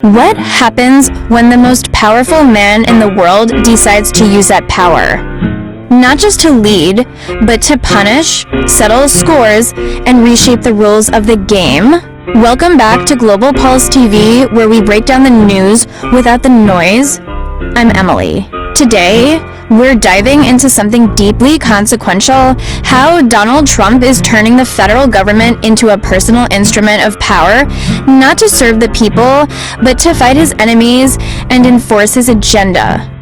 What happens when the most powerful man in the world decides to use that power? Not just to lead, but to punish, settle scores, and reshape the rules of the game? Welcome back to Global Pulse TV, where we break down the news without the noise. I'm Emily. Today, we're diving into something deeply consequential: how Donald Trump is turning the federal government into a personal instrument of power, not to serve the people, but to fight his enemies and enforce his agenda.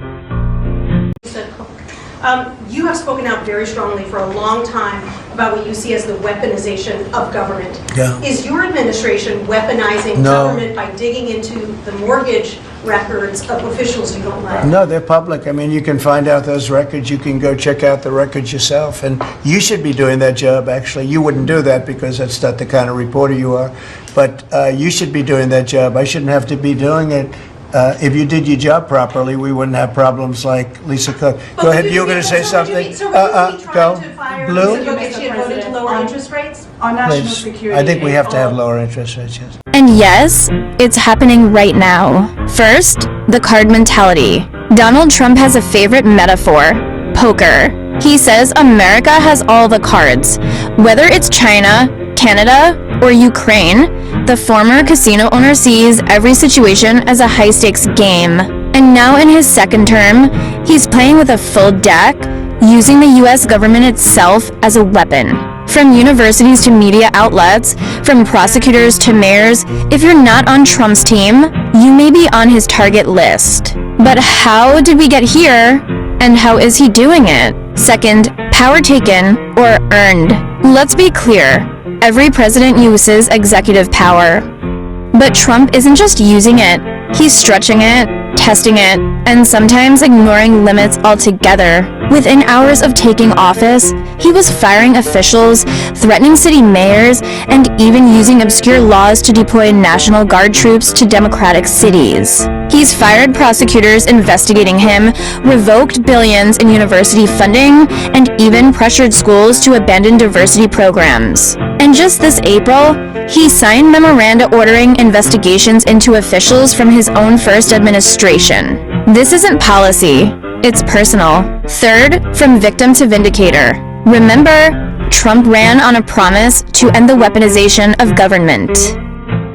You have spoken out very strongly for a long time about what you see as the weaponization of government. Yeah. Is your administration weaponizing government by digging into the mortgage records of officials you don't like? No, they're public. I mean, you can find out those records. You can go check out the records yourself. And you should be doing that job, actually. You wouldn't do that because that's not the kind of reporter you are. But you should be doing that job. I shouldn't have to be doing it. If you did your job properly, we wouldn't have problems like Lisa Cook. Go ahead, you were going to say something? So would you be trying to fire Blue? Lisa Cook if she had voted to lower interest rates? On national Please. security. I think we have to have lower interest rates, yes. And yes, it's happening right now. First, the card mentality. Donald Trump has a favorite metaphor: poker. He says America has all the cards. Whether it's China, Canada, or Ukraine, the former casino owner sees every situation as a high-stakes game. And now in his second term, he's playing with a full deck, using the US government itself as a weapon. From universities to media outlets, from prosecutors to mayors, if you're not on Trump's team, you may be on his target list. But how did we get here, and how is he doing it? Second, power taken or earned. Let's be clear. Every president uses executive power. But Trump isn't just using it, he's stretching it, testing it, and sometimes ignoring limits altogether. Within hours of taking office, he was firing officials, threatening city mayors, and even using obscure laws to deploy National Guard troops to Democratic cities. He's fired prosecutors investigating him, revoked billions in university funding, and even pressured schools to abandon diversity programs. And just this April, he signed memoranda ordering investigations into officials from his own first administration. This isn't policy, it's personal. Third, from victim to vindicator. Remember, Trump ran on a promise to end the weaponization of government.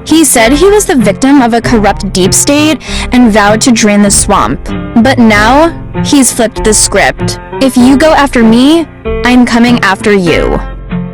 He said he was the victim of a corrupt deep state and vowed to drain the swamp. But now, he's flipped the script. If you go after me, I'm coming after you.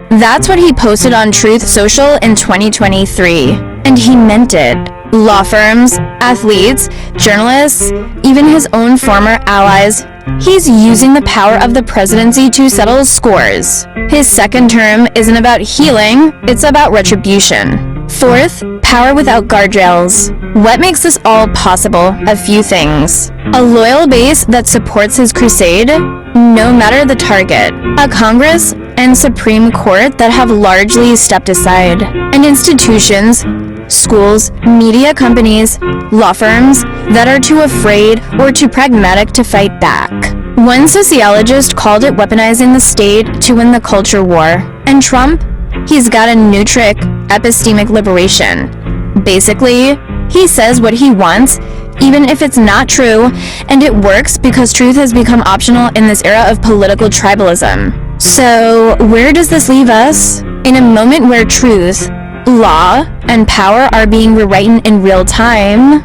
That's what he posted on Truth Social in 2023. And he meant it. Law firms, athletes, journalists, even his own former allies, he's using the power of the presidency to settle scores. His second term isn't about healing, it's about retribution. Fourth, power without guardrails. What makes this all possible? A few things. A loyal base that supports his crusade, no matter the target. A Congress and Supreme Court that have largely stepped aside. And institutions, schools, media companies, law firms that are too afraid or too pragmatic to fight back. One sociologist called it weaponizing the state to win the culture war. And Trump? He's got a new trick: epistemic liberation. Basically, he says what he wants, even if it's not true, and it works because truth has become optional in this era of political tribalism. So, where does this leave us? In a moment where truth, law, and power are being rewritten in real time.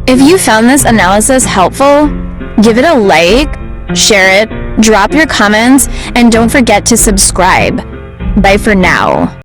If you found this analysis helpful, give it a like, share it, drop your comments, and don't forget to subscribe. Bye for now.